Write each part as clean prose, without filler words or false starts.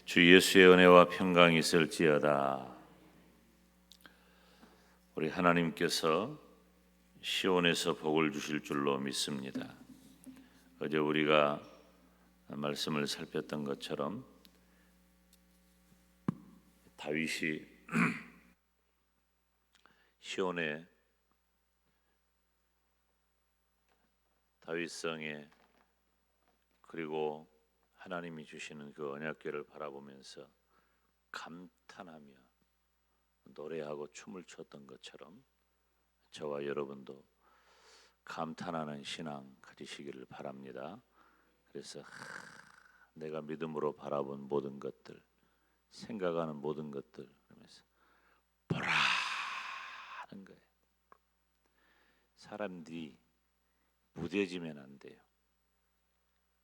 주 예수의 은혜와 평강이 있을지어다. 우리 하나님께서 시온에서 복을 주실 줄로 믿습니다. 어제 우리가 말씀을 살폈던 것처럼 다윗이 시온의 다윗성에 그리고 하나님이 주시는 그 언약궤를 바라보면서 감탄하며 노래하고 춤을 췄던 것처럼 저와 여러분도 감탄하는 신앙 가지시기를 바랍니다. 그래서 내가 믿음으로 바라본 모든 것들, 생각하는 모든 것들 그러면서 보라 하는 거예요. 사람들이 무뎌지면 안 돼요.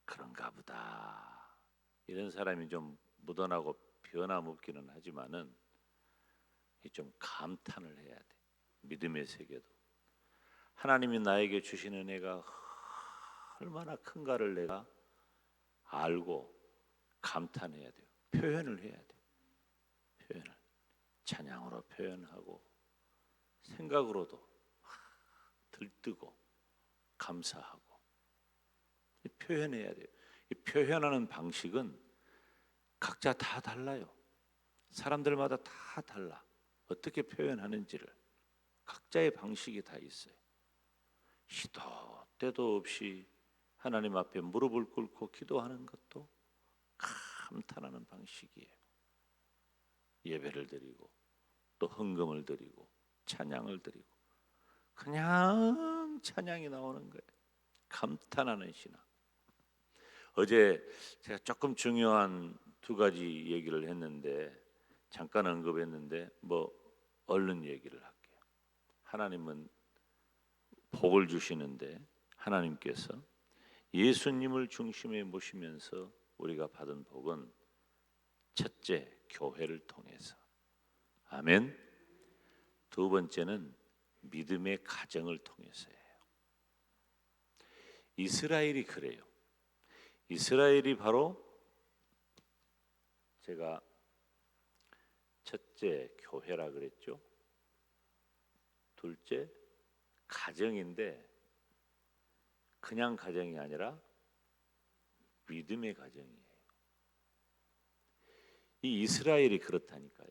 그런가 보다. 이런 사람이 좀 묻어나고 변함없기는 하지만은 좀 감탄을 해야 돼. 믿음의 세계도 하나님이 나에게 주시는 은혜가 얼마나 큰가를 내가 알고 감탄해야 돼요. 표현을 해야 돼요. 표현을 찬양으로 표현하고 생각으로도 들뜨고 감사하고 표현해야 돼요. 이 표현하는 방식은 각자 다 달라요. 사람들마다 다 달라. 어떻게 표현하는지를 각자의 방식이 다 있어요. 시도 때도 없이 하나님 앞에 무릎을 꿇고 기도하는 것도 감탄하는 방식이에요. 예배를 드리고 또 헌금을 드리고 찬양을 드리고 그냥 찬양이 나오는 거예요. 감탄하는 신앙. 어제 제가 조금 중요한 두 가지 얘기를 했는데 잠깐 언급했는데 얼른 얘기를 할게요. 하나님은 복을 주시는데 하나님께서 예수님을 중심에 모시면서 우리가 받은 복은 첫째 교회를 통해서 아멘. 두 번째는 믿음의 가정을 통해서예요. 이스라엘이 그래요. 이스라엘이 바로 제가 첫째 교회라 그랬죠. 둘째 가정인데 그냥 가정이 아니라 믿음의 가정이에요. 이 이스라엘이 그렇다니까요.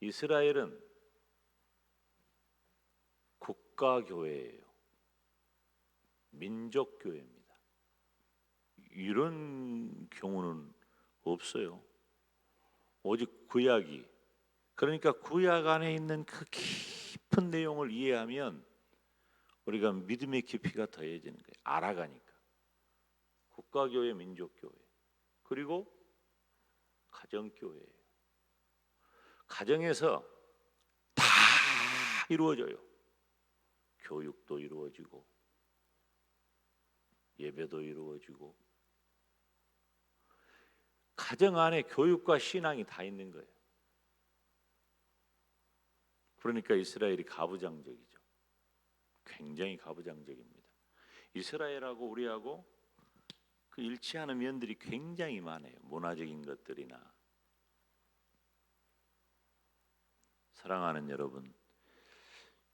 이스라엘은 국가교회예요. 민족교회입니다. 이런 경우는 없어요. 오직 구약이, 그러니까 구약 안에 있는 그 깊은 내용을 이해하면 우리가 믿음의 깊이가 더해지는 거예요. 알아가니까. 국가교회, 민족교회, 그리고 가정교회예요. 가정에서 다 이루어져요. 교육도 이루어지고 예배도 이루어지고 가정 안에 교육과 신앙이 다 있는 거예요. 그러니까 이스라엘이 가부장적이죠. 굉장히 가부장적입니다. 이스라엘하고 우리하고 그 일치하는 면들이 굉장히 많아요. 문화적인 것들이나. 사랑하는 여러분,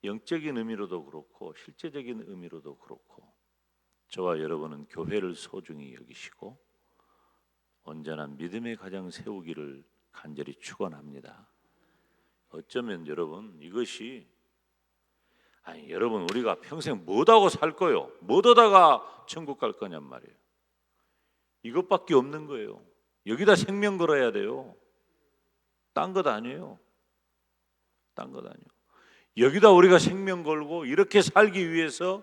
영적인 의미로도 그렇고 실제적인 의미로도 그렇고 저와 여러분은 교회를 소중히 여기시고 온전한 믿음의 가정 세우기를 간절히 축원합니다. 어쩌면 여러분 이것이 여러분 우리가 평생 뭐하고 살 거요? 뭐 하다가 천국 갈 거냔 말이에요. 이것밖에 없는 거예요. 여기다 생명 걸어야 돼요. 딴 것 아니에요. 딴 것 아니에요. 여기다 우리가 생명 걸고 이렇게 살기 위해서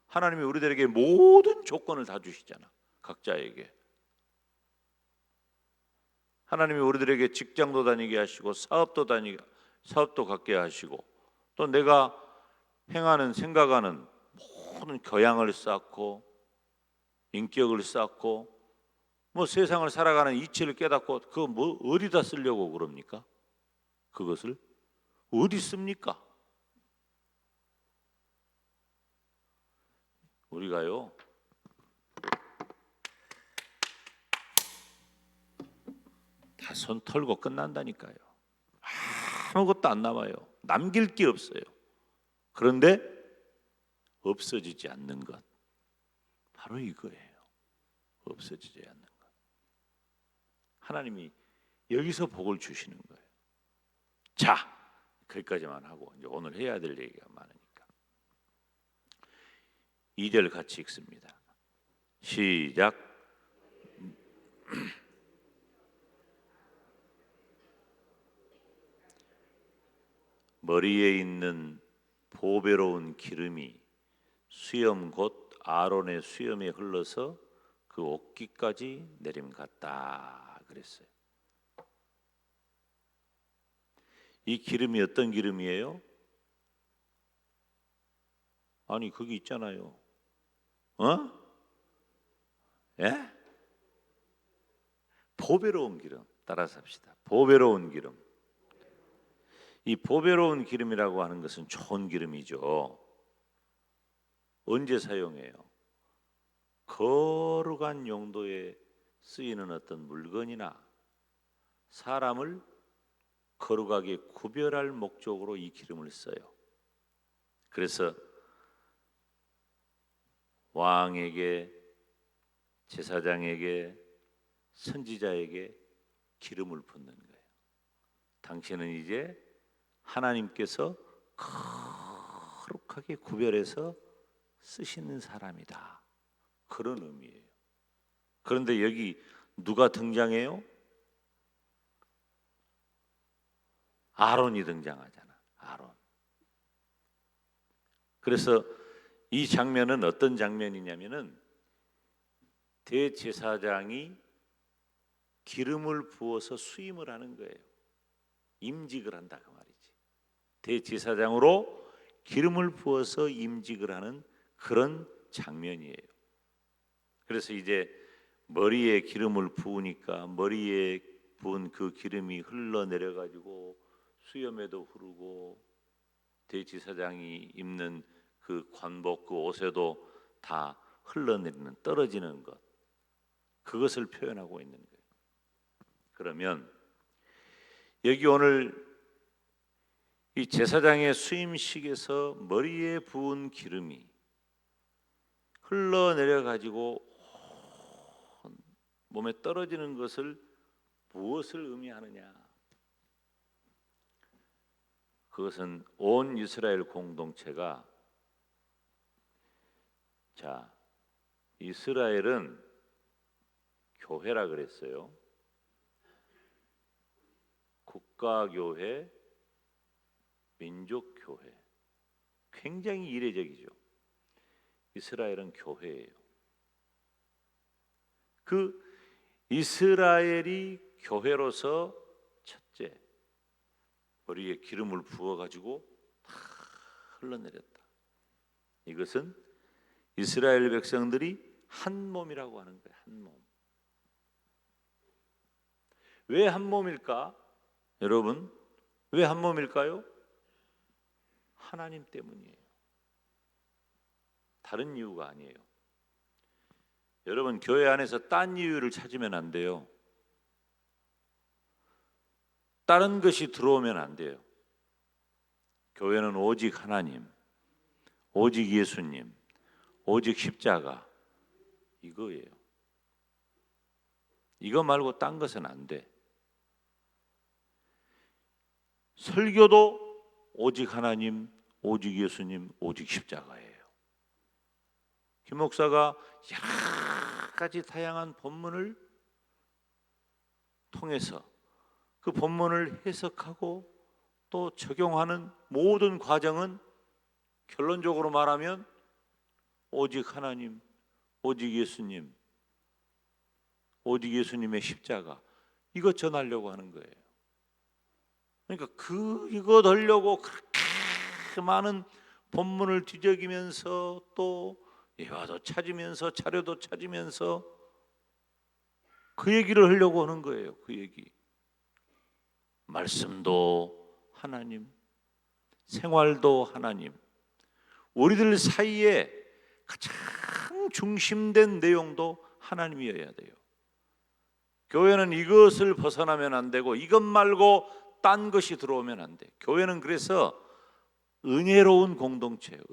하나님이 우리들에게 모든 조건을 다 주시잖아. 각자에게. 하나님이 우리들에게 직장도 다니게 하시고 사업도 갖게 하시고 또 내가 행하는 생각하는 모든 교양을 쌓고 인격을 쌓고 세상을 살아가는 이치를 깨닫고 그거 어디다 쓰려고 그럽니까? 그것을 어디 씁니까? 우리가요 다 손 털고 끝난다니까요. 아무것도 안 남아요. 남길 게 없어요. 그런데 없어지지 않는 것, 바로 이거예요. 없어지지 않는 것. 하나님이 여기서 복을 주시는 거예요. 자, 거기까지만 하고 이제 오늘 해야 될 얘기가 많으니까 2절 같이 읽습니다. 시작. 머리에 있는 보배로운 기름이 수염 곧 아론의 수염에 흘러서 그 옷깃까지 내림 같다 그랬어요. 이 기름이 어떤 기름이에요? 아니 거기 있잖아요. 예? 보배로운 기름. 따라서 합시다. 보배로운 기름. 이 보배로운 기름이라고 하는 것은 좋은 기름이죠. 언제 사용해요? 거룩한 용도에 쓰이는 어떤 물건이나 사람을 거룩하게 구별할 목적으로 이 기름을 써요. 그래서 왕에게, 제사장에게, 선지자에게 기름을 붓는 거예요. 당신은 이제 하나님께서 거룩하게 구별해서 쓰시는 사람이다. 그런 의미예요. 그런데 여기 누가 등장해요? 아론이 등장하잖아. 아론. 그래서 이 장면은 어떤 장면이냐면은 대제사장이 기름을 부어서 수임을 하는 거예요. 임직을 한다 그 말이지. 대제사장으로 기름을 부어서 임직을 하는 그런 장면이에요. 그래서 이제 머리에 기름을 부으니까 머리에 부은 그 기름이 흘러내려 가지고 수염에도 흐르고 대제사장이 입는 그 관복 그 옷에도 다 흘러내리는 떨어지는 것, 그것을 표현하고 있는 거예요. 그러면 여기 오늘 이 제사장의 수임식에서 머리에 부은 기름이 흘러내려 가지고 몸에 떨어지는 것을 무엇을 의미하느냐? 그것은 온 이스라엘 공동체가, 자, 이스라엘은 교회라 그랬어요. 국가교회, 민족교회. 굉장히 이례적이죠. 이스라엘은 교회예요. 그 이스라엘이 교회로서 첫째 머리에 기름을 부어가지고 다 흘러내렸다. 이것은 이스라엘 백성들이 한 몸이라고 하는 거예요. 한 몸. 왜 한 몸일까? 여러분, 왜 한 몸일까요? 하나님 때문이에요. 다른 이유가 아니에요. 여러분, 교회 안에서 딴 이유를 찾으면 안 돼요. 다른 것이 들어오면 안 돼요. 교회는 오직 하나님, 오직 예수님, 오직 십자가, 이거예요. 이거 말고 딴 것은 안 돼. 설교도 오직 하나님, 오직 예수님, 오직 십자가예요. 김 목사가 여러 가지 다양한 본문을 통해서 그 본문을 해석하고 또 적용하는 모든 과정은 결론적으로 말하면 오직 하나님, 오직 예수님, 오직 예수님의 십자가, 이거 전하려고 하는 거예요. 그러니까 이거 하려고 그렇게 많은 본문을 뒤적이면서 또 예화도 찾으면서 자료도 찾으면서 그 얘기를 하려고 하는 거예요. 그 얘기. 말씀도 하나님, 생활도 하나님. 우리들 사이에 가장 중심된 내용도 하나님이어야 돼요. 교회는 이것을 벗어나면 안 되고 이것 말고 딴 것이 들어오면 안 돼. 교회는 그래서 은혜로운 공동체예요.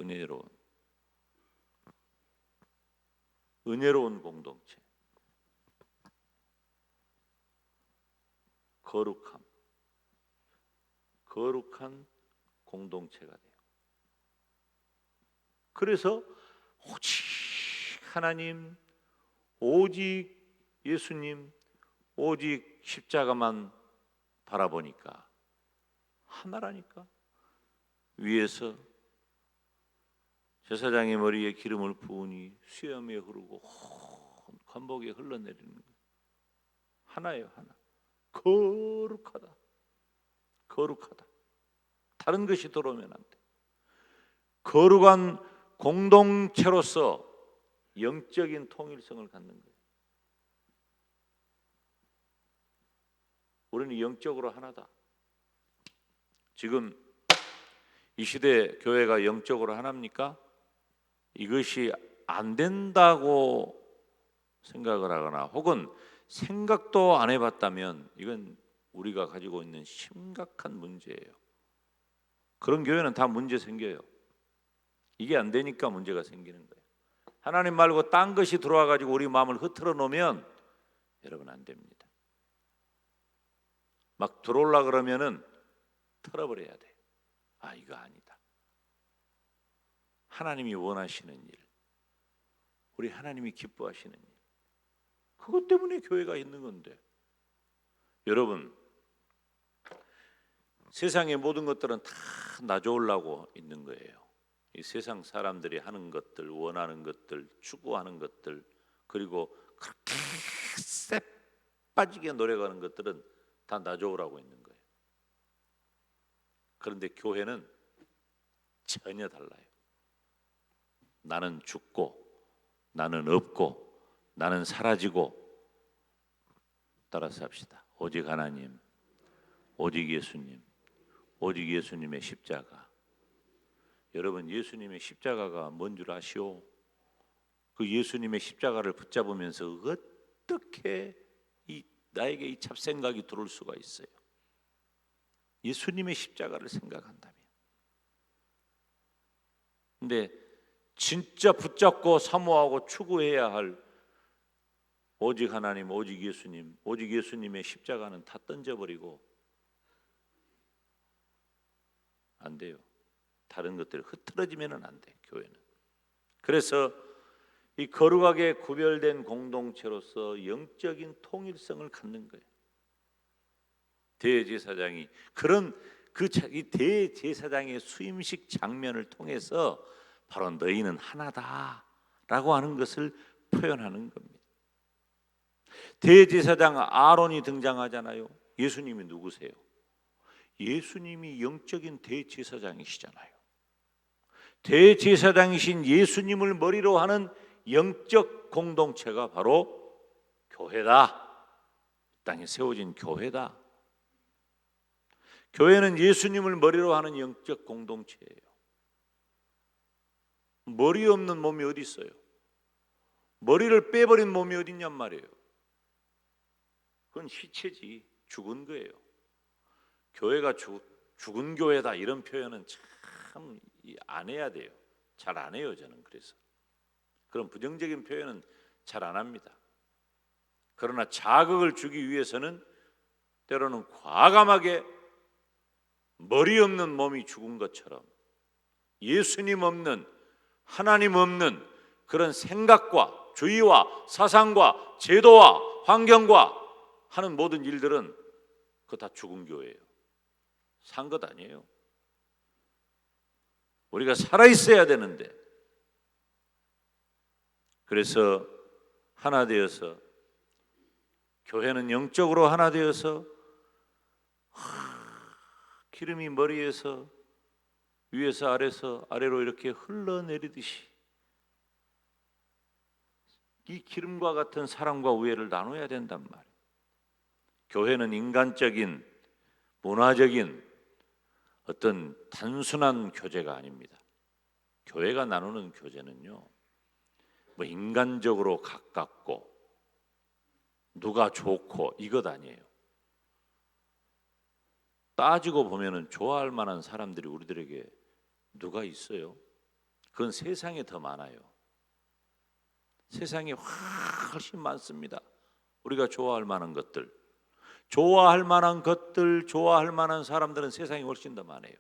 은혜로운 공동체. 거룩한 공동체가 돼요. 그래서 오직 하나님, 오직 예수님, 오직 십자가만 바라보니까 하나라니까. 위에서 제사장의 머리에 기름을 부으니 수염에 흐르고 온 관복에 흘러내리는 거예요. 하나예요, 하나. 거룩하다. 다른 것이 들어오면 안 돼. 거룩한 공동체로서 영적인 통일성을 갖는 거예요. 우리는 영적으로 하나다. 지금 이 시대 교회가 영적으로 하나입니까? 이것이 안 된다고 생각을 하거나 혹은 생각도 안 해봤다면 이건 우리가 가지고 있는 심각한 문제예요. 그런 교회는 다 문제 생겨요. 이게 안 되니까 문제가 생기는 거예요. 하나님 말고 딴 것이 들어와 가지고 우리 마음을 흐트러 놓으면 여러분 안 됩니다. 막 들어올라 그러면은 털어버려야 돼. 아, 이거 아니다. 하나님이 원하시는 일, 우리 하나님이 기뻐하시는 일, 그것 때문에 교회가 있는 건데. 여러분, 세상의 모든 것들은 다 나 좋으려고 있는 거예요. 이 세상 사람들이 하는 것들, 원하는 것들, 추구하는 것들, 그리고 그렇게 쎄 빠지게 노력하는 것들은 다 나 좋으라고 있는 거예요. 그런데 교회는 전혀 달라요. 나는 죽고, 나는 없고, 나는 사라지고. 따라서 합시다. 오직 하나님, 오직 예수님, 오직 예수님의 십자가. 여러분, 예수님의 십자가가 뭔 줄 아시오? 그 예수님의 십자가를 붙잡으면서 어떻게 나에게 이 잡생각이 들어올 수가 있어요? 예수님의 십자가를 생각한다면. 근데 진짜 붙잡고 사모하고 추구해야 할 오직 하나님, 오직 예수님, 오직 예수님의 십자가는 다 던져버리고 안 돼요. 다른 것들이 흐트러지면 안 돼, 교회는. 그래서 이 거룩하게 구별된 공동체로서 영적인 통일성을 갖는 거예요. 대제사장이 그런 이 대제사장의 수임식 장면을 통해서 바로 너희는 하나다라고 하는 것을 표현하는 겁니다. 대제사장 아론이 등장하잖아요. 예수님이 누구세요? 예수님이 영적인 대제사장이시잖아요. 대제사장이신 예수님을 머리로 하는 영적 공동체가 바로 교회다. 땅에 세워진 교회다. 교회는 예수님을 머리로 하는 영적 공동체예요. 머리 없는 몸이 어디 있어요? 머리를 빼버린 몸이 어디 있냔 말이에요. 그건 시체지, 죽은 거예요. 교회가 죽은 교회다 이런 표현은 참 안 해야 돼요. 잘 안 해요, 저는. 그래서 그런 부정적인 표현은 잘 안 합니다. 그러나 자극을 주기 위해서는 때로는 과감하게 머리 없는 몸이 죽은 것처럼 예수님 없는, 하나님 없는 그런 생각과 주의와 사상과 제도와 환경과 하는 모든 일들은 그거 다 죽은 교회예요. 산 것 아니에요. 우리가 살아있어야 되는데. 그래서 하나 되어서, 교회는 영적으로 하나 되어서 기름이 머리에서 위에서 아래서 아래로 이렇게 흘러내리듯이 이 기름과 같은 사랑과 우애를 나눠야 된단 말이에요. 교회는 인간적인, 문화적인 어떤 단순한 교제가 아닙니다. 교회가 나누는 교제는요, 뭐 인간적으로 가깝고 누가 좋고 이것 아니에요. 따지고 보면은 좋아할 만한 사람들이 우리들에게 누가 있어요? 그건 세상에 더 많아요. 세상에 훨씬 많습니다. 우리가 좋아할 만한 것들, 좋아할 만한 것들, 좋아할 만한 사람들은 세상에 훨씬 더 많아요.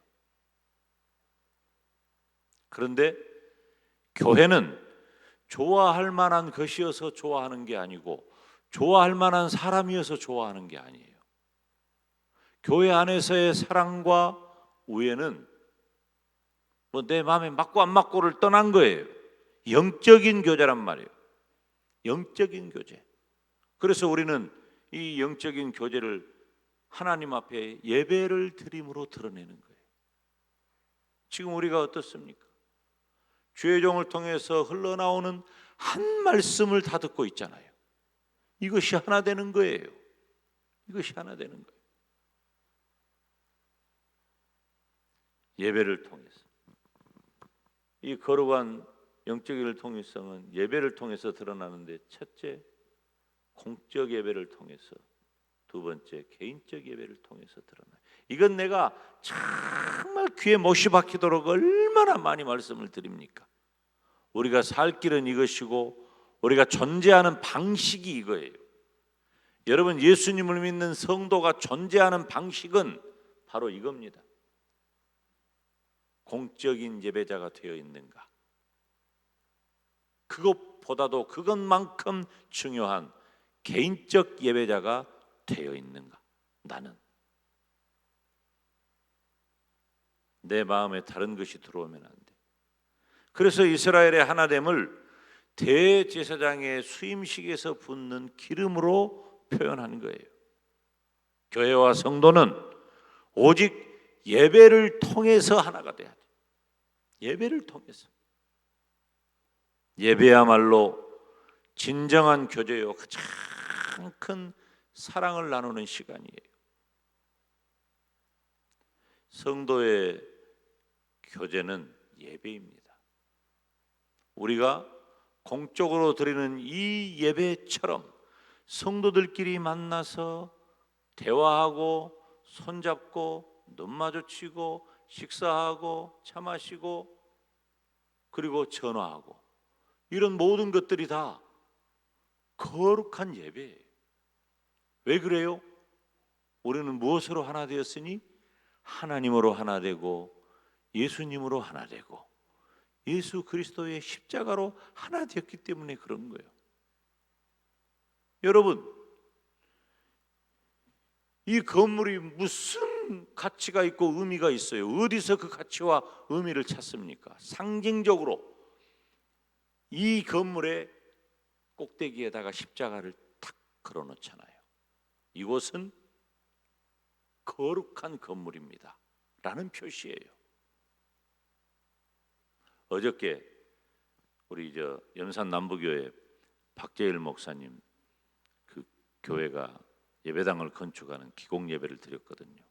그런데 교회는 좋아할 만한 것이어서 좋아하는 게 아니고 좋아할 만한 사람이어서 좋아하는 게 아니에요. 교회 안에서의 사랑과 우애는 뭐 내 마음에 맞고 안 맞고를 떠난 거예요. 영적인 교제란 말이에요. 영적인 교제. 그래서 우리는 이 영적인 교제를 하나님 앞에 예배를 드림으로 드러내는 거예요. 지금 우리가 어떻습니까? 주의 종을 통해서 흘러나오는 한 말씀을 다 듣고 있잖아요. 이것이 하나 되는 거예요. 이것이 하나 되는 거예요. 예배를 통해서 이 거룩한 영적인 통일성은 예배를 통해서 드러나는데, 첫째 공적 예배를 통해서, 두 번째 개인적 예배를 통해서 드러나요. 이건 내가 정말 귀에 못이 박히도록 얼마나 많이 말씀을 드립니까? 우리가 살 길은 이것이고 우리가 존재하는 방식이 이거예요. 여러분, 예수님을 믿는 성도가 존재하는 방식은 바로 이겁니다. 공적인 예배자가 되어 있는가? 그것보다도 그것만큼 중요한 개인적 예배자가 되어 있는가? 나는 내 마음에 다른 것이 들어오면 안 돼. 그래서 이스라엘의 하나됨을 대제사장의 수임식에서 붓는 기름으로 표현한 거예요. 교회와 성도는 오직 예배를 통해서 하나가 돼야 돼. 예배를 통해서. 예배야말로 진정한 교제요, 가장 큰 사랑을 나누는 시간이에요. 성도의 교제는 예배입니다. 우리가 공적으로 드리는 이 예배처럼 성도들끼리 만나서 대화하고 손잡고 눈 마주치고 식사하고 차 마시고 그리고 전화하고, 이런 모든 것들이 다 거룩한 예배예요. 왜 그래요? 우리는 무엇으로 하나 되었으니? 하나님으로 하나 되고 예수님으로 하나 되고 예수 그리스도의 십자가로 하나 되었기 때문에 그런 거예요. 여러분, 이 건물이 무슨 가치가 있고 의미가 있어요? 어디서 그 가치와 의미를 찾습니까? 상징적으로 이 건물의 꼭대기에다가 십자가를 탁 걸어놓잖아요. 이곳은 거룩한 건물입니다 라는 표시예요. 어저께 우리 염산 남부교회 박재일 목사님 그 교회가 예배당을 건축하는 기공 예배를 드렸거든요.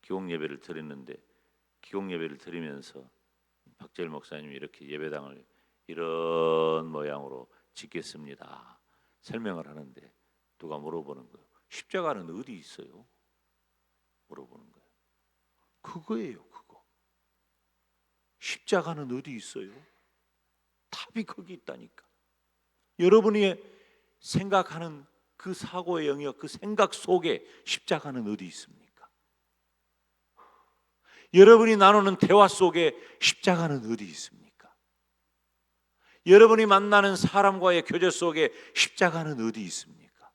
기공 예배를 드렸는데, 기공 예배를 드리면서 박재일 목사님이 이렇게 예배당을 이런 모양으로 짓겠습니다 설명을 하는데, 누가 물어보는 거예요. 십자가는 어디 있어요? 물어보는 거예요. 그거예요, 그거. 십자가는 어디 있어요? 답이 거기 있다니까. 여러분이 생각하는 그 사고의 영역, 그 생각 속에 십자가는 어디 있습니까? 여러분이 나누는 대화 속에 십자가는 어디 있습니까? 여러분이 만나는 사람과의 교제 속에 십자가는 어디 있습니까?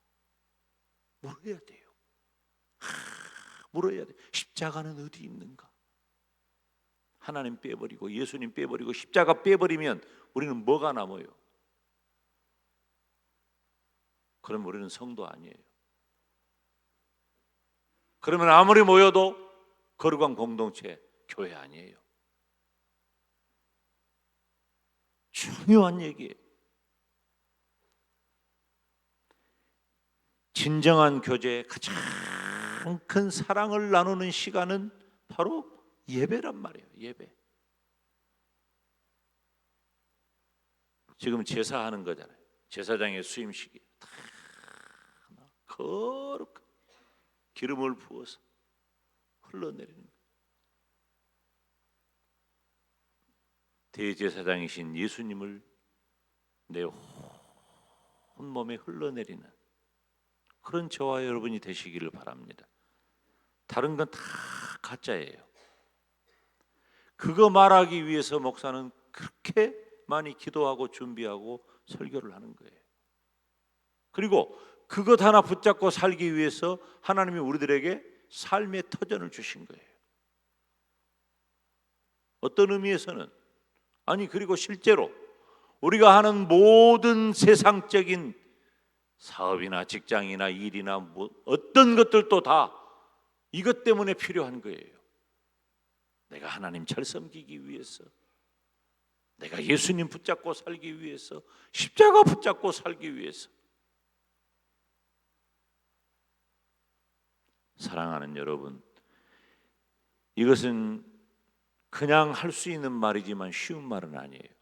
물어야 돼요. 물어야 돼. 십자가는 어디 있는가? 하나님 빼버리고 예수님 빼버리고 십자가 빼버리면 우리는 뭐가 남아요? 그럼 우리는 성도 아니에요. 그러면 아무리 모여도 거룩한 공동체, 교회 아니에요. 중요한 얘기예요. 진정한 교제의 가장 큰 사랑을 나누는 시간은 바로 예배란 말이에요. 예배. 지금 제사하는 거잖아요. 제사장의 수임식이 거룩 기름을 부어서 흘러내리는 거예요. 대제사장이신 예수님을 내 온몸에 흘러내리는 그런 저와 여러분이 되시기를 바랍니다. 다른 건 다 가짜예요. 그거 말하기 위해서 목사는 그렇게 많이 기도하고 준비하고 설교를 하는 거예요. 그리고 그것 하나 붙잡고 살기 위해서 하나님이 우리들에게 삶의 터전을 주신 거예요. 어떤 의미에서는 그리고 실제로 우리가 하는 모든 세상적인 사업이나 직장이나 일이나 어떤 것들도 다 이것 때문에 필요한 거예요. 내가 하나님 잘 섬기기 위해서, 내가 예수님 붙잡고 살기 위해서, 십자가 붙잡고 살기 위해서. 사랑하는 여러분, 이것은 그냥 할 수 있는 말이지만 쉬운 말은 아니에요.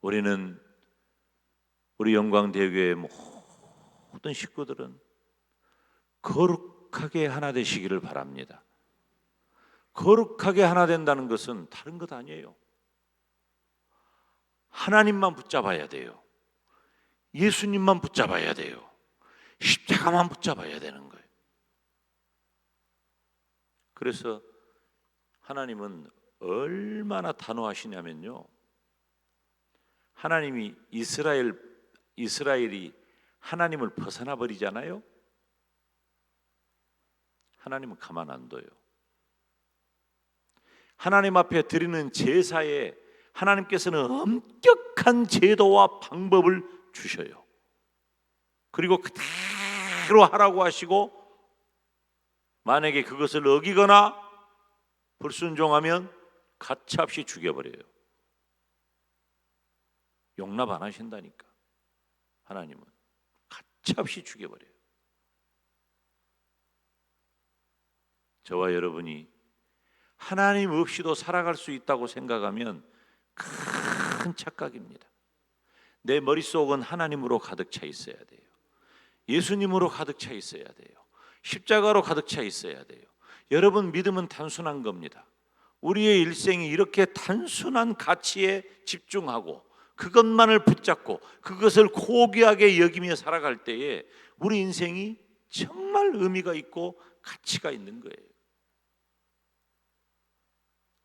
우리는 우리 영광대교회 모든 식구들은 거룩하게 하나 되시기를 바랍니다. 거룩하게 하나 된다는 것은 다른 것 아니에요. 하나님만 붙잡아야 돼요. 예수님만 붙잡아야 돼요. 십자가만 붙잡아야 되는 거예요. 그래서 하나님은 얼마나 단호하시냐면요, 하나님이 이스라엘이 하나님을 벗어나 버리잖아요. 하나님은 가만 안 둬요. 하나님 앞에 드리는 제사에 하나님께서는 엄격한 제도와 방법을 주셔요. 그리고 그대로 하라고 하시고, 만약에 그것을 어기거나 불순종하면 가차없이 죽여버려요. 용납 안 하신다니까. 하나님은 가차없이 죽여버려요. 저와 여러분이 하나님 없이도 살아갈 수 있다고 생각하면 큰 착각입니다. 내 머릿속은 하나님으로 가득 차 있어야 돼요. 예수님으로 가득 차 있어야 돼요. 십자가로 가득 차 있어야 돼요. 여러분, 믿음은 단순한 겁니다. 우리의 일생이 이렇게 단순한 가치에 집중하고 그것만을 붙잡고 그것을 고귀하게 여기며 살아갈 때에 우리 인생이 정말 의미가 있고 가치가 있는 거예요.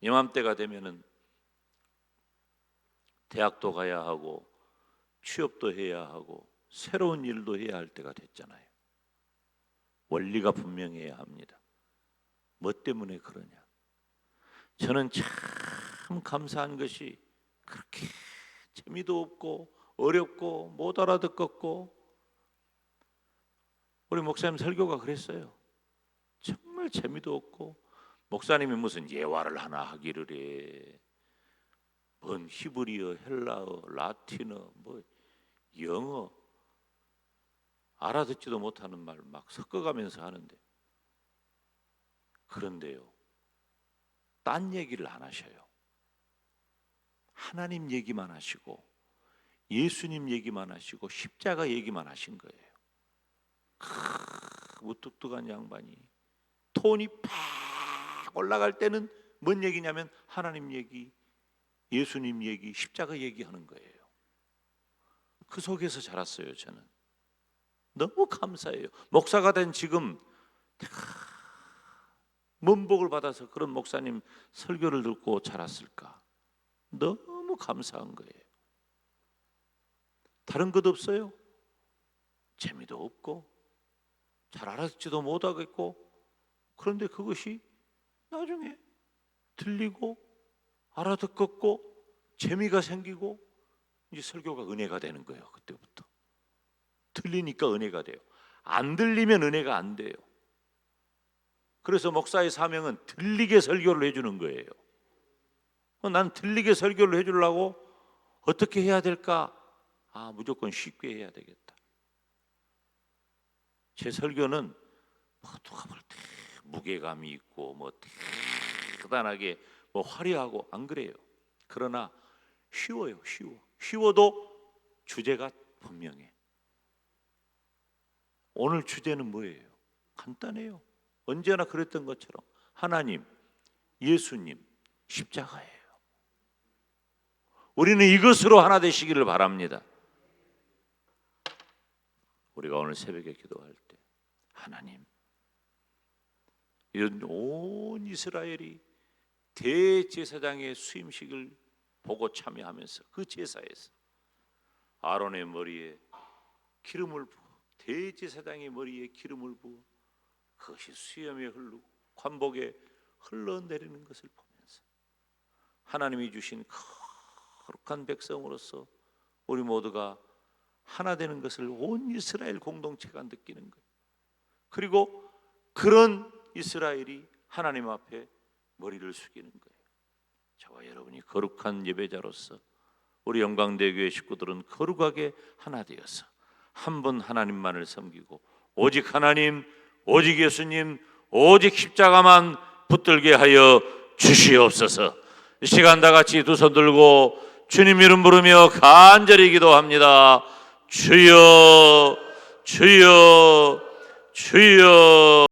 이맘때가 되면은 대학도 가야 하고 취업도 해야 하고 새로운 일도 해야 할 때가 됐잖아요. 원리가 분명해야 합니다. 뭐 때문에 그러냐? 저는 참 감사한 것이 그렇게 재미도 없고 어렵고 못 알아듣겠고, 우리 목사님 설교가 그랬어요. 정말 재미도 없고, 목사님이 무슨 예화를 하나 하기를 해. 뭔 히브리어, 헬라어, 라틴어, 영어, 알아듣지도 못하는 말 막 섞어가면서 하는데, 그런데요, 딴 얘기를 안 하셔요. 하나님 얘기만 하시고 예수님 얘기만 하시고 십자가 얘기만 하신 거예요. 무뚝뚝한 양반이 톤이 팍 올라갈 때는 뭔 얘기냐면 하나님 얘기, 예수님 얘기, 십자가 얘기하는 거예요. 그 속에서 자랐어요. 저는 너무 감사해요. 목사가 된 지금 뭔 복을 받아서 그런 목사님 설교를 듣고 자랐을까. 너무 감사한 거예요. 다른 것 없어요. 재미도 없고 잘 알아듣지도 못하겠고, 그런데 그것이 나중에 들리고 알아듣겠고 재미가 생기고 이제 설교가 은혜가 되는 거예요. 그때부터 들리니까 은혜가 돼요. 안 들리면 은혜가 안 돼요. 그래서 목사의 사명은 들리게 설교를 해주는 거예요. 난 들리게 설교를 해주려고 어떻게 해야 될까? 무조건 쉽게 해야 되겠다. 제 설교는 누가 볼 때 무게감이 있고 대단하게 화려하고 안 그래요. 그러나 쉬워요. 쉬워도 주제가 분명해. 오늘 주제는 뭐예요? 간단해요. 언제나 그랬던 것처럼 하나님, 예수님, 십자가예요. 우리는 이것으로 하나 되시기를 바랍니다. 우리가 오늘 새벽에 기도할 때 하나님, 이런 온 이스라엘이 대제사장의 수임식을 보고 참여하면서 그 제사에서 아론의 머리에 기름을 부어, 대제사장의 머리에 기름을 부어 그것이 수염에 흐르고 관복에 흘러내리는 것을 보면서 하나님이 주신 거룩한 백성으로서 우리 모두가 하나 되는 것을 온 이스라엘 공동체가 느끼는 거예요. 그리고 그런 이스라엘이 하나님 앞에 머리를 숙이는 거예요. 저와 여러분이 거룩한 예배자로서 우리 영광대교회 식구들은 거룩하게 하나 되어서 한 분 하나님만을 섬기고 오직 하나님, 오직 예수님, 오직 십자가만 붙들게 하여 주시옵소서. 이 시간 다 같이 두 손 들고 주님 이름 부르며 간절히 기도합니다. 주여, 주여, 주여.